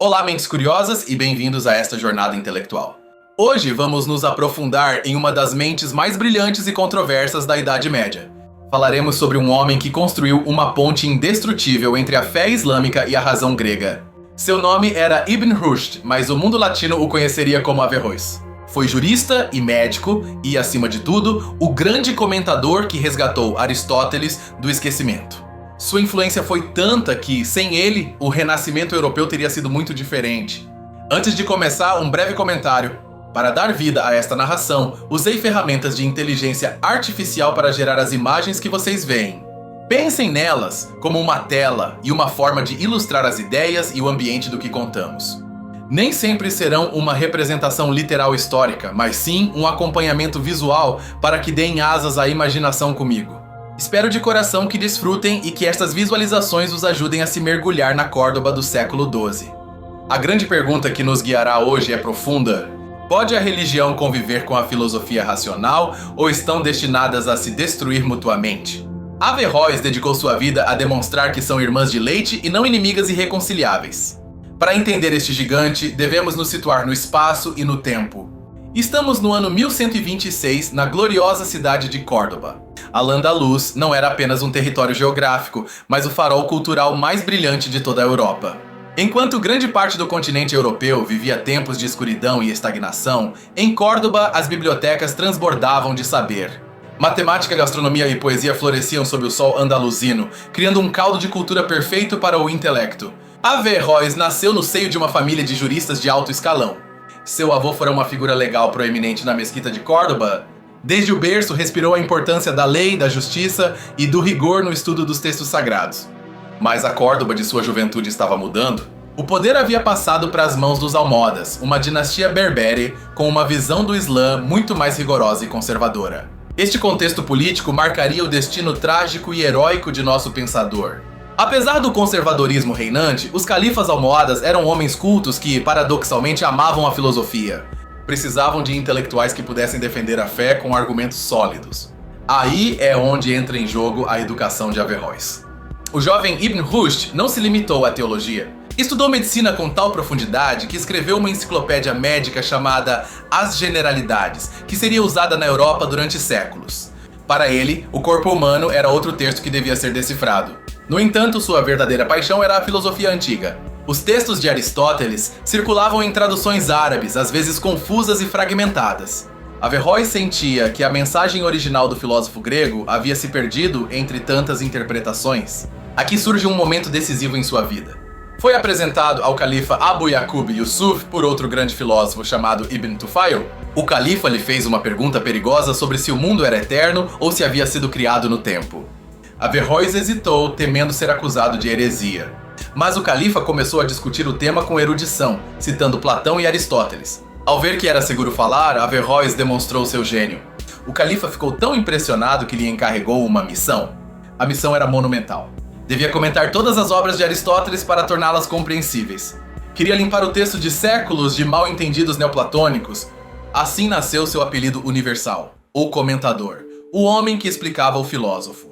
Olá, mentes curiosas, e bem-vindos a esta jornada intelectual. Hoje vamos nos aprofundar em uma das mentes mais brilhantes e controversas da Idade Média. Falaremos sobre um homem que construiu uma ponte indestrutível entre a fé islâmica e a razão grega. Seu nome era Ibn Rushd, mas o mundo latino o conheceria como Averroes. Foi jurista e médico e, acima de tudo, o grande comentador que resgatou Aristóteles do esquecimento. Sua influência foi tanta que, sem ele, o renascimento europeu teria sido muito diferente. Antes de começar, um breve comentário. Para dar vida a esta narração, usei ferramentas de inteligência artificial para gerar as imagens que vocês veem. Pensem nelas como uma tela e uma forma de ilustrar as ideias e o ambiente do que contamos. Nem sempre serão uma representação literal histórica, mas sim um acompanhamento visual para que deem asas à imaginação comigo. Espero de coração que desfrutem e que estas visualizações os ajudem a se mergulhar na Córdoba do século XII. A grande pergunta que nos guiará hoje é profunda. Pode a religião conviver com a filosofia racional ou estão destinadas a se destruir mutuamente? Averroes dedicou sua vida a demonstrar que são irmãs de leite e não inimigas irreconciliáveis. Para entender este gigante, devemos nos situar no espaço e no tempo. Estamos no ano 1126, na gloriosa cidade de Córdoba. Al-Andalus não era apenas um território geográfico, mas o farol cultural mais brilhante de toda a Europa. Enquanto grande parte do continente europeu vivia tempos de escuridão e estagnação, em Córdoba as bibliotecas transbordavam de saber. Matemática, gastronomia e poesia floresciam sob o sol andaluzino, criando um caldo de cultura perfeito para o intelecto. Averroes nasceu no seio de uma família de juristas de alto escalão. Seu avô fora uma figura legal proeminente na mesquita de Córdoba. Desde o berço respirou a importância da lei, da justiça e do rigor no estudo dos textos sagrados. Mas a Córdoba de sua juventude estava mudando. O poder havia passado para as mãos dos Almohadas, uma dinastia berbere com uma visão do Islã muito mais rigorosa e conservadora. Este contexto político marcaria o destino trágico e heróico de nosso pensador. Apesar do conservadorismo reinante, os califas almohadas eram homens cultos que, paradoxalmente, amavam a filosofia. Precisavam de intelectuais que pudessem defender a fé com argumentos sólidos. Aí é onde entra em jogo a educação de Averroes. O jovem Ibn Rushd não se limitou à teologia. Estudou medicina com tal profundidade que escreveu uma enciclopédia médica chamada As Generalidades, que seria usada na Europa durante séculos. Para ele, o corpo humano era outro texto que devia ser decifrado. No entanto, sua verdadeira paixão era a filosofia antiga. Os textos de Aristóteles circulavam em traduções árabes, às vezes confusas e fragmentadas. Averroes sentia que a mensagem original do filósofo grego havia se perdido entre tantas interpretações. Aqui surge um momento decisivo em sua vida. Foi apresentado ao califa Abu Yaqub Yusuf por outro grande filósofo chamado Ibn Tufayl. O califa lhe fez uma pergunta perigosa sobre se o mundo era eterno ou se havia sido criado no tempo. Averroes hesitou, temendo ser acusado de heresia. Mas o califa começou a discutir o tema com erudição, citando Platão e Aristóteles. Ao ver que era seguro falar, Averroes demonstrou seu gênio. O califa ficou tão impressionado que lhe encarregou uma missão. A missão era monumental. Devia comentar todas as obras de Aristóteles para torná-las compreensíveis. Queria limpar o texto de séculos de mal-entendidos neoplatônicos. Assim nasceu seu apelido universal, o comentador, o homem que explicava o filósofo.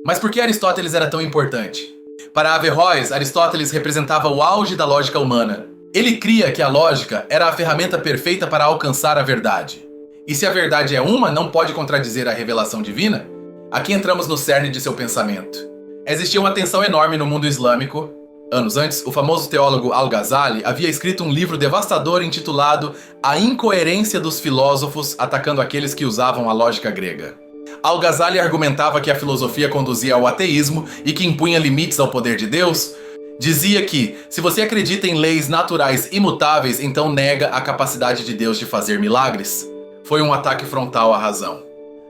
Mas por que Aristóteles era tão importante? Para Averroes, Aristóteles representava o auge da lógica humana. Ele cria que a lógica era a ferramenta perfeita para alcançar a verdade. E se a verdade é uma, não pode contradizer a revelação divina? Aqui entramos no cerne de seu pensamento. Existia uma tensão enorme no mundo islâmico. Anos antes, o famoso teólogo Al-Ghazali havia escrito um livro devastador intitulado A Incoerência dos Filósofos, atacando aqueles que usavam a lógica grega. Al-Ghazali argumentava que a filosofia conduzia ao ateísmo e que impunha limites ao poder de Deus. Dizia que, se você acredita em leis naturais imutáveis, então nega a capacidade de Deus de fazer milagres. Foi um ataque frontal à razão.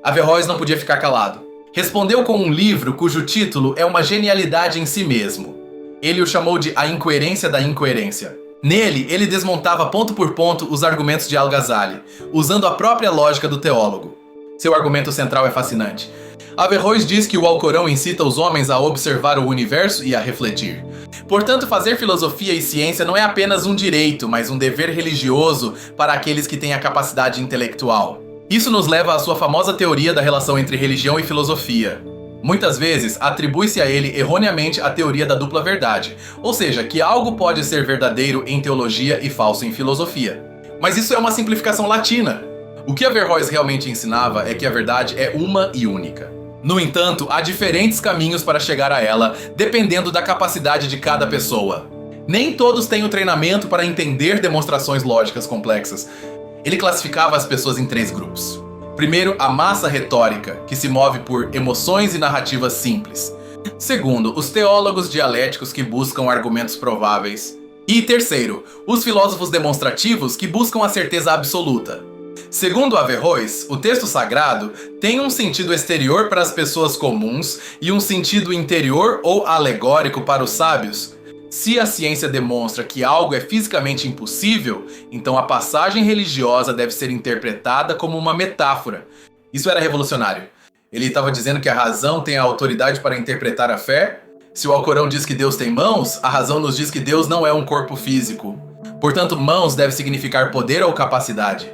Averroes não podia ficar calado. Respondeu com um livro cujo título é uma genialidade em si mesmo. Ele o chamou de A Incoerência da Incoerência. Nele, ele desmontava ponto por ponto os argumentos de Al-Ghazali, usando a própria lógica do teólogo. Seu argumento central é fascinante. Averroes diz que o Alcorão incita os homens a observar o universo e a refletir. Portanto, fazer filosofia e ciência não é apenas um direito, mas um dever religioso para aqueles que têm a capacidade intelectual. Isso nos leva à sua famosa teoria da relação entre religião e filosofia. Muitas vezes, atribui-se a ele erroneamente a teoria da dupla verdade, ou seja, que algo pode ser verdadeiro em teologia e falso em filosofia. Mas isso é uma simplificação latina. O que Averroes realmente ensinava é que a verdade é uma e única. No entanto, há diferentes caminhos para chegar a ela, dependendo da capacidade de cada pessoa. Nem todos têm o treinamento para entender demonstrações lógicas complexas. Ele classificava as pessoas em 3 grupos. Primeiro, a massa retórica, que se move por emoções e narrativas simples. Segundo, os teólogos dialéticos que buscam argumentos prováveis. E terceiro, os filósofos demonstrativos que buscam a certeza absoluta. Segundo Averroes, o texto sagrado tem um sentido exterior para as pessoas comuns e um sentido interior ou alegórico para os sábios. Se a ciência demonstra que algo é fisicamente impossível, então a passagem religiosa deve ser interpretada como uma metáfora. Isso era revolucionário. Ele estava dizendo que a razão tem a autoridade para interpretar a fé. Se o Alcorão diz que Deus tem mãos, a razão nos diz que Deus não é um corpo físico. Portanto, mãos deve significar poder ou capacidade.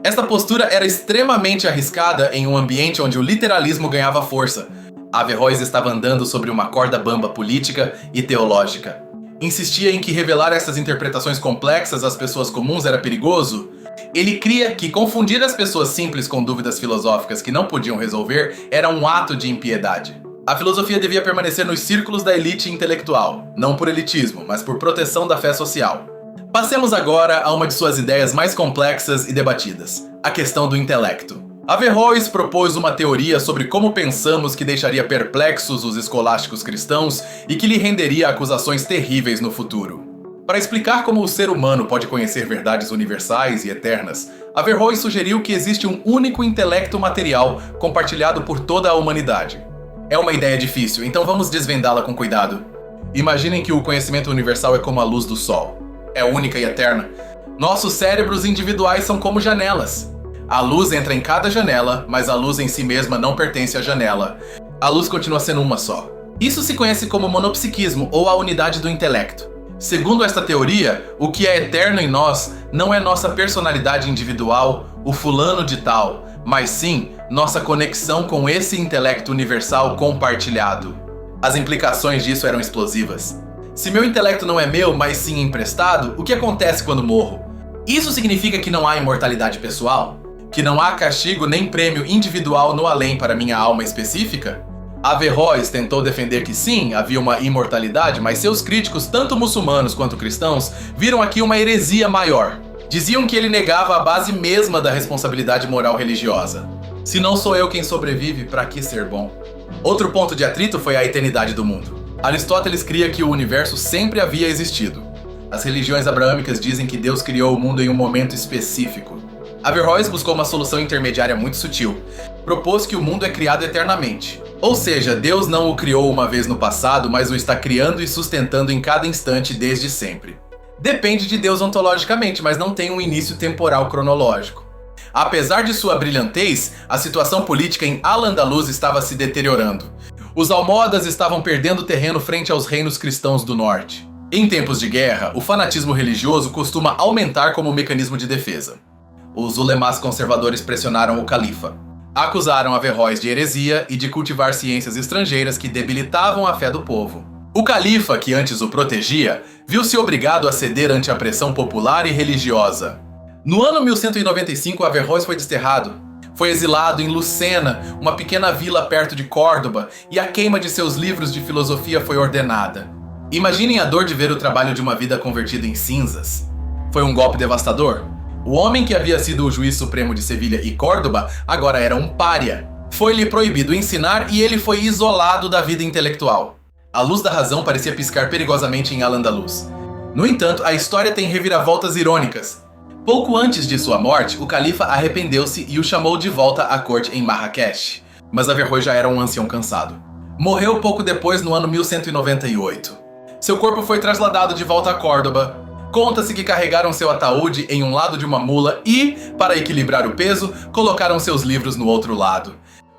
Esta postura era extremamente arriscada em um ambiente onde o literalismo ganhava força. Averroes estava andando sobre uma corda bamba política e teológica. Insistia em que revelar essas interpretações complexas às pessoas comuns era perigoso. Ele cria que confundir as pessoas simples com dúvidas filosóficas que não podiam resolver era um ato de impiedade. A filosofia devia permanecer nos círculos da elite intelectual, não por elitismo, mas por proteção da fé social. Passemos agora a uma de suas ideias mais complexas e debatidas, a questão do intelecto. Averroes propôs uma teoria sobre como pensamos que deixaria perplexos os escolásticos cristãos e que lhe renderia acusações terríveis no futuro. Para explicar como o ser humano pode conhecer verdades universais e eternas, Averroes sugeriu que existe um único intelecto material compartilhado por toda a humanidade. É uma ideia difícil, então vamos desvendá-la com cuidado. Imaginem que o conhecimento universal é como a luz do sol. É única e eterna. Nossos cérebros individuais são como janelas. A luz entra em cada janela, mas a luz em si mesma não pertence à janela. A luz continua sendo uma só. Isso se conhece como monopsiquismo ou a unidade do intelecto. Segundo esta teoria, o que é eterno em nós não é nossa personalidade individual, o fulano de tal, mas sim nossa conexão com esse intelecto universal compartilhado. As implicações disso eram explosivas. Se meu intelecto não é meu, mas sim emprestado, o que acontece quando morro? Isso significa que não há imortalidade pessoal? Que não há castigo nem prêmio individual no além para minha alma específica? Averroes tentou defender que sim, havia uma imortalidade, mas seus críticos, tanto muçulmanos quanto cristãos, viram aqui uma heresia maior. Diziam que ele negava a base mesma da responsabilidade moral religiosa. Se não sou eu quem sobrevive, para que ser bom? Outro ponto de atrito foi a eternidade do mundo. Aristóteles cria que o universo sempre havia existido. As religiões abraâmicas dizem que Deus criou o mundo em um momento específico. Averroes buscou uma solução intermediária muito sutil. Propôs que o mundo é criado eternamente. Ou seja, Deus não o criou uma vez no passado, mas o está criando e sustentando em cada instante desde sempre. Depende de Deus ontologicamente, mas não tem um início temporal cronológico. Apesar de sua brilhantez, a situação política em Al-Andalus estava se deteriorando. Os almohadas estavam perdendo terreno frente aos reinos cristãos do norte. Em tempos de guerra, o fanatismo religioso costuma aumentar como mecanismo de defesa. Os ulemás conservadores pressionaram o califa. Acusaram Averroes de heresia e de cultivar ciências estrangeiras que debilitavam a fé do povo. O califa, que antes o protegia, viu-se obrigado a ceder ante a pressão popular e religiosa. No ano 1195, Averroes foi desterrado. Foi exilado em Lucena, uma pequena vila perto de Córdoba, e a queima de seus livros de filosofia foi ordenada. Imaginem a dor de ver o trabalho de uma vida convertida em cinzas. Foi um golpe devastador. O homem que havia sido o juiz supremo de Sevilha e Córdoba agora era um pária. Foi-lhe proibido ensinar e ele foi isolado da vida intelectual. A luz da razão parecia piscar perigosamente em Al-Andalus. No entanto, a história tem reviravoltas irônicas. Pouco antes de sua morte, o califa arrependeu-se e o chamou de volta à corte em Marrakech. Mas Averroes já era um ancião cansado. Morreu pouco depois, no ano 1198. Seu corpo foi trasladado de volta a Córdoba. Conta-se que carregaram seu ataúde em um lado de uma mula e, para equilibrar o peso, colocaram seus livros no outro lado.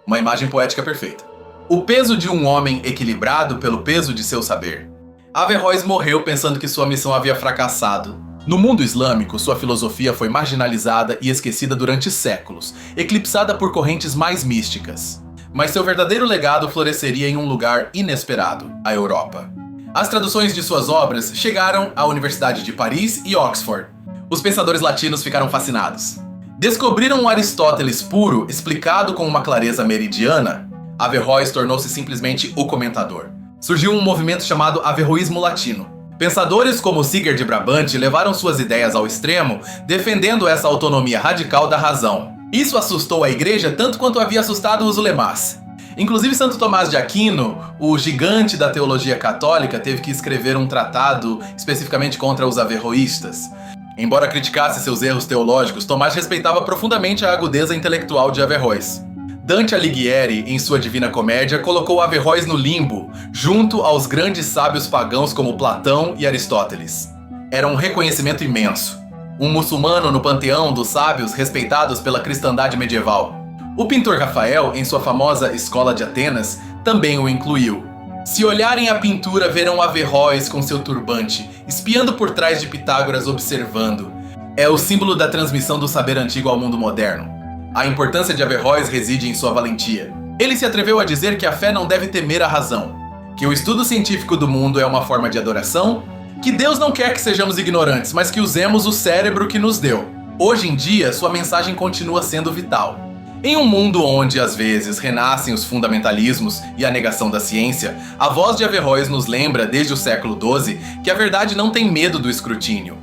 Uma imagem poética perfeita. O peso de um homem equilibrado pelo peso de seu saber. Averroes morreu pensando que sua missão havia fracassado. No mundo islâmico, sua filosofia foi marginalizada e esquecida durante séculos, eclipsada por correntes mais místicas. mas seu verdadeiro legado floresceria em um lugar inesperado, a Europa. As traduções de suas obras chegaram à Universidade de Paris e Oxford. Os pensadores latinos ficaram fascinados. Descobriram um Aristóteles puro, explicado com uma clareza meridiana. Averroes tornou-se simplesmente o comentador. Surgiu um movimento chamado Averroísmo Latino. Pensadores como Sigurd de Brabante levaram suas ideias ao extremo, defendendo essa autonomia radical da razão. Isso assustou a igreja tanto quanto havia assustado os ulemás. Inclusive Santo Tomás de Aquino, o gigante da teologia católica, teve que escrever um tratado especificamente contra os averroístas. Embora criticasse seus erros teológicos, Tomás respeitava profundamente a agudeza intelectual de Averroes. Dante Alighieri, em sua Divina Comédia, colocou Averroes no limbo, junto aos grandes sábios pagãos como Platão e Aristóteles. Era um reconhecimento imenso. Um muçulmano no panteão dos sábios respeitados pela cristandade medieval. O pintor Rafael, em sua famosa Escola de Atenas, também o incluiu. Se olharem a pintura, verão Averroes com seu turbante, espiando por trás de Pitágoras observando. É o símbolo da transmissão do saber antigo ao mundo moderno. A importância de Averroes reside em sua valentia. Ele se atreveu a dizer que a fé não deve temer a razão, que o estudo científico do mundo é uma forma de adoração, que Deus não quer que sejamos ignorantes, mas que usemos o cérebro que nos deu. Hoje em dia, sua mensagem continua sendo vital. Em um mundo onde, às vezes, renascem os fundamentalismos e a negação da ciência, a voz de Averroes nos lembra, desde o século XII, que a verdade não tem medo do escrutínio.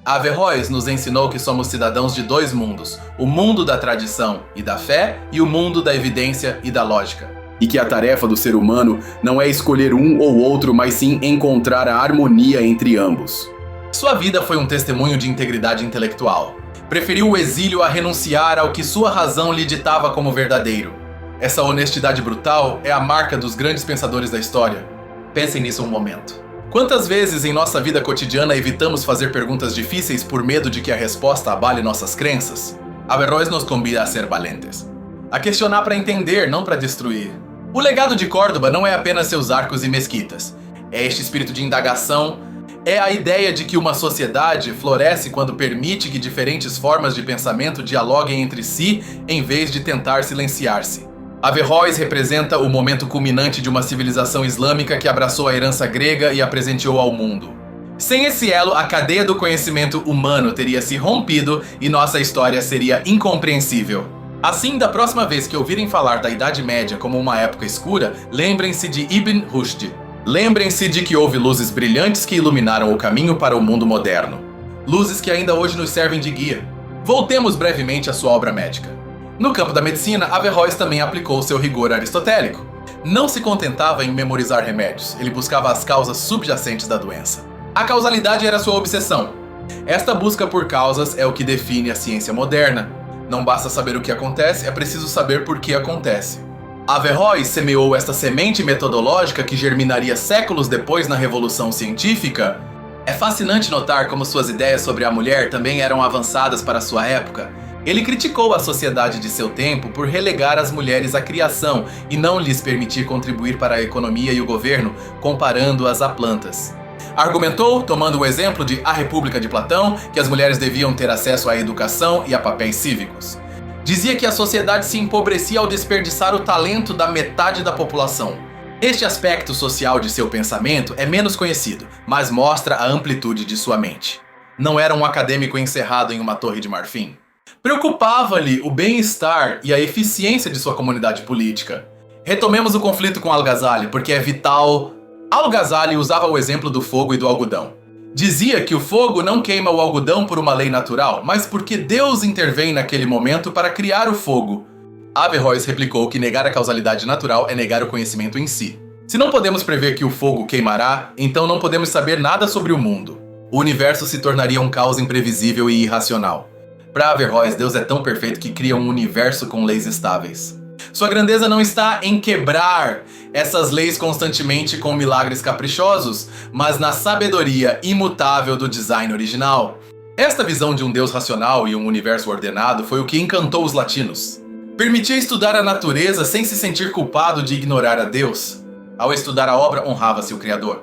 Averroes nos ensinou que somos cidadãos de dois mundos, o mundo da tradição e da fé e o mundo da evidência e da lógica. E que a tarefa do ser humano não é escolher um ou outro, mas sim encontrar a harmonia entre ambos. Sua vida foi um testemunho de integridade intelectual. Preferiu o exílio a renunciar ao que sua razão lhe ditava como verdadeiro. Essa honestidade brutal é a marca dos grandes pensadores da história. Pensem nisso um momento. Quantas vezes em nossa vida cotidiana evitamos fazer perguntas difíceis por medo de que a resposta abale nossas crenças? Averroes nos convida a ser valentes. A questionar para entender, não para destruir. O legado de Córdoba não é apenas seus arcos e mesquitas. É este espírito de indagação. É a ideia de que uma sociedade floresce quando permite que diferentes formas de pensamento dialoguem entre si em vez de tentar silenciar-se. Averroes representa o momento culminante de uma civilização islâmica que abraçou a herança grega e a presenteou ao mundo. Sem esse elo, a cadeia do conhecimento humano teria se rompido e nossa história seria incompreensível. Assim, da próxima vez que ouvirem falar da Idade Média como uma época escura, lembrem-se de Ibn Rushd. Lembrem-se de que houve luzes brilhantes que iluminaram o caminho para o mundo moderno. Luzes que ainda hoje nos servem de guia. Voltemos brevemente à sua obra médica. No campo da medicina, Averroes também aplicou seu rigor aristotélico. Não se contentava em memorizar remédios, ele buscava as causas subjacentes da doença. A causalidade era sua obsessão. Esta busca por causas é o que define a ciência moderna. Não basta saber o que acontece, é preciso saber por que acontece. Averroes semeou esta semente metodológica que germinaria séculos depois na Revolução Científica. É fascinante notar como suas ideias sobre a mulher também eram avançadas para sua época. Ele criticou a sociedade de seu tempo por relegar as mulheres à criação e não lhes permitir contribuir para a economia e o governo, comparando-as a plantas. Argumentou, tomando o exemplo de A República de Platão, que as mulheres deviam ter acesso à educação e a papéis cívicos. Dizia que a sociedade se empobrecia ao desperdiçar o talento da metade da população. Este aspecto social de seu pensamento é menos conhecido, mas mostra a amplitude de sua mente. Não era um acadêmico encerrado em uma torre de marfim. Preocupava-lhe o bem-estar e a eficiência de sua comunidade política. Retomemos o conflito com Al-Ghazali, porque é vital. Al-Ghazali usava o exemplo do fogo e do algodão. Dizia que o fogo não queima o algodão por uma lei natural, mas porque Deus intervém naquele momento para criar o fogo. Averroes replicou que negar a causalidade natural é negar o conhecimento em si. Se não podemos prever que o fogo queimará, então não podemos saber nada sobre o mundo. O universo se tornaria um caos imprevisível e irracional. Para Averroes, Deus é tão perfeito que cria um universo com leis estáveis. Sua grandeza não está em quebrar essas leis constantemente com milagres caprichosos, mas na sabedoria imutável do design original. Esta visão de um Deus racional e um universo ordenado foi o que encantou os latinos. Permitia estudar a natureza sem se sentir culpado de ignorar a Deus. Ao estudar a obra, honrava-se o Criador.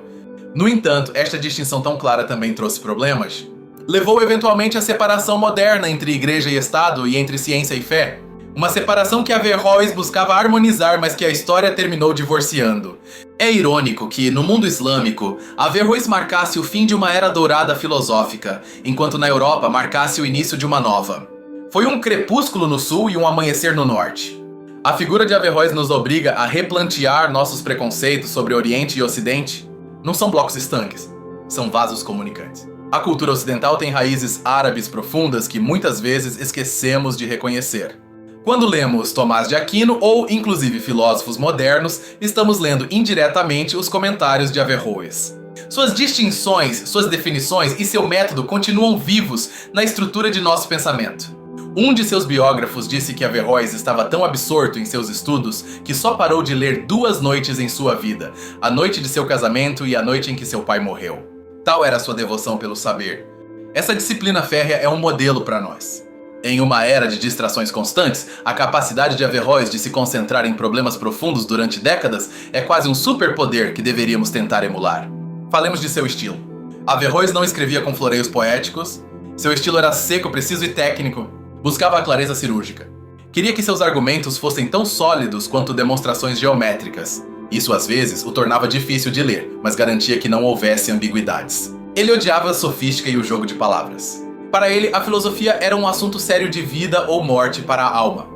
No entanto, esta distinção tão clara também trouxe problemas. Levou eventualmente à separação moderna entre igreja e Estado e entre ciência e fé. Uma separação que Averroes buscava harmonizar, mas que a história terminou divorciando. É irônico que, no mundo islâmico, Averroes marcasse o fim de uma era dourada filosófica, enquanto na Europa marcasse o início de uma nova. Foi um crepúsculo no sul e um amanhecer no norte. A figura de Averroes nos obriga a replantear nossos preconceitos sobre Oriente e Ocidente. Não são blocos estanques, são vasos comunicantes. A cultura ocidental tem raízes árabes profundas que muitas vezes esquecemos de reconhecer. Quando lemos Tomás de Aquino ou, inclusive, filósofos modernos, estamos lendo indiretamente os comentários de Averroes. Suas distinções, suas definições e seu método continuam vivos na estrutura de nosso pensamento. Um de seus biógrafos disse que Averroes estava tão absorto em seus estudos que só parou de ler 2 noites em sua vida, a noite de seu casamento e a noite em que seu pai morreu. Tal era sua devoção pelo saber. Essa disciplina férrea é um modelo para nós. Em uma era de distrações constantes, a capacidade de Averroes de se concentrar em problemas profundos durante décadas é quase um superpoder que deveríamos tentar emular. Falemos de seu estilo. Averroes não escrevia com floreios poéticos, seu estilo era seco, preciso e técnico, buscava a clareza cirúrgica. Queria que seus argumentos fossem tão sólidos quanto demonstrações geométricas. Isso às vezes o tornava difícil de ler, mas garantia que não houvesse ambiguidades. Ele odiava a sofística e o jogo de palavras. Para ele, a filosofia era um assunto sério de vida ou morte para a alma.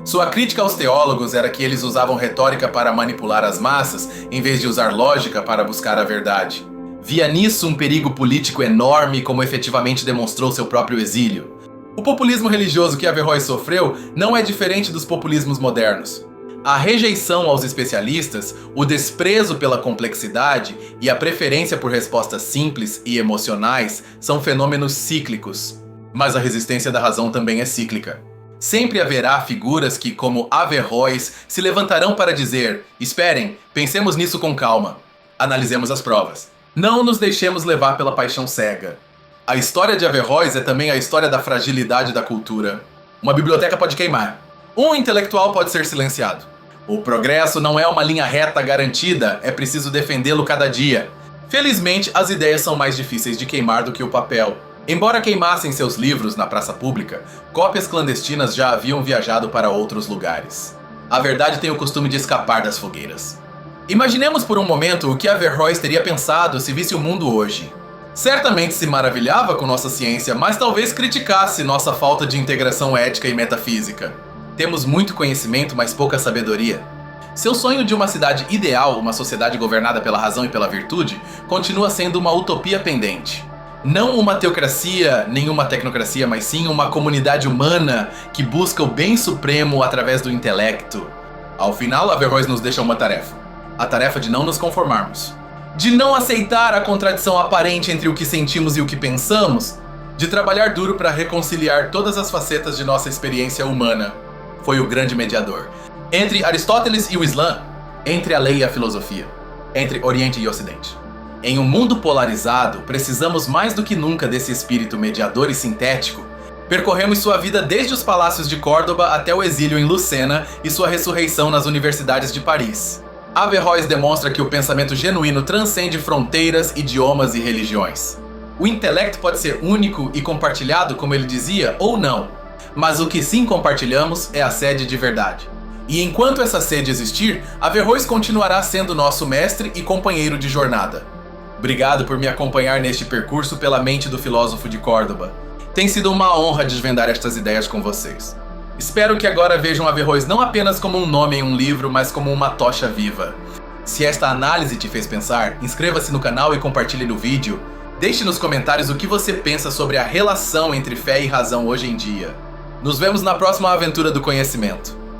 Sua crítica aos teólogos era que eles usavam retórica para manipular as massas, em vez de usar lógica para buscar a verdade. Via nisso um perigo político enorme, como efetivamente demonstrou seu próprio exílio. O populismo religioso que Averroes sofreu não é diferente dos populismos modernos. A rejeição aos especialistas, o desprezo pela complexidade e a preferência por respostas simples e emocionais são fenômenos cíclicos. Mas a resistência da razão também é cíclica. Sempre haverá figuras que, como Averroes, se levantarão para dizer: esperem, pensemos nisso com calma. Analisemos as provas. Não nos deixemos levar pela paixão cega. A história de Averroes é também a história da fragilidade da cultura. Uma biblioteca pode queimar. Um intelectual pode ser silenciado. O progresso não é uma linha reta garantida, é preciso defendê-lo cada dia. Felizmente, as ideias são mais difíceis de queimar do que o papel. Embora queimassem seus livros na praça pública, cópias clandestinas já haviam viajado para outros lugares. A verdade tem o costume de escapar das fogueiras. Imaginemos por um momento o que Averroes teria pensado se visse o mundo hoje. Certamente se maravilhava com nossa ciência, mas talvez criticasse nossa falta de integração ética e metafísica. Temos muito conhecimento, mas pouca sabedoria. Seu sonho de uma cidade ideal, uma sociedade governada pela razão e pela virtude, continua sendo uma utopia pendente. Não uma teocracia, nem uma tecnocracia, mas sim uma comunidade humana que busca o bem supremo através do intelecto. Ao final, Averroes nos deixa uma tarefa. A tarefa de não nos conformarmos. De não aceitar a contradição aparente entre o que sentimos e o que pensamos. De trabalhar duro para reconciliar todas as facetas de nossa experiência humana. Foi o grande mediador. Entre Aristóteles e o Islã, entre a lei e a filosofia, entre Oriente e Ocidente. Em um mundo polarizado, precisamos mais do que nunca desse espírito mediador e sintético. Percorremos sua vida desde os palácios de Córdoba até o exílio em Lucena e sua ressurreição nas universidades de Paris. Averroes demonstra que o pensamento genuíno transcende fronteiras, idiomas e religiões. O intelecto pode ser único e compartilhado, como ele dizia, ou não. Mas o que sim compartilhamos é a sede de verdade. E enquanto essa sede existir, Averroes continuará sendo nosso mestre e companheiro de jornada. Obrigado por me acompanhar neste percurso pela mente do filósofo de Córdoba. Tem sido uma honra desvendar estas ideias com vocês. Espero que agora vejam Averroes não apenas como um nome em um livro, mas como uma tocha viva. Se esta análise te fez pensar, inscreva-se no canal e compartilhe no vídeo. Deixe nos comentários o que você pensa sobre a relação entre fé e razão hoje em dia. Nos vemos na próxima aventura do conhecimento.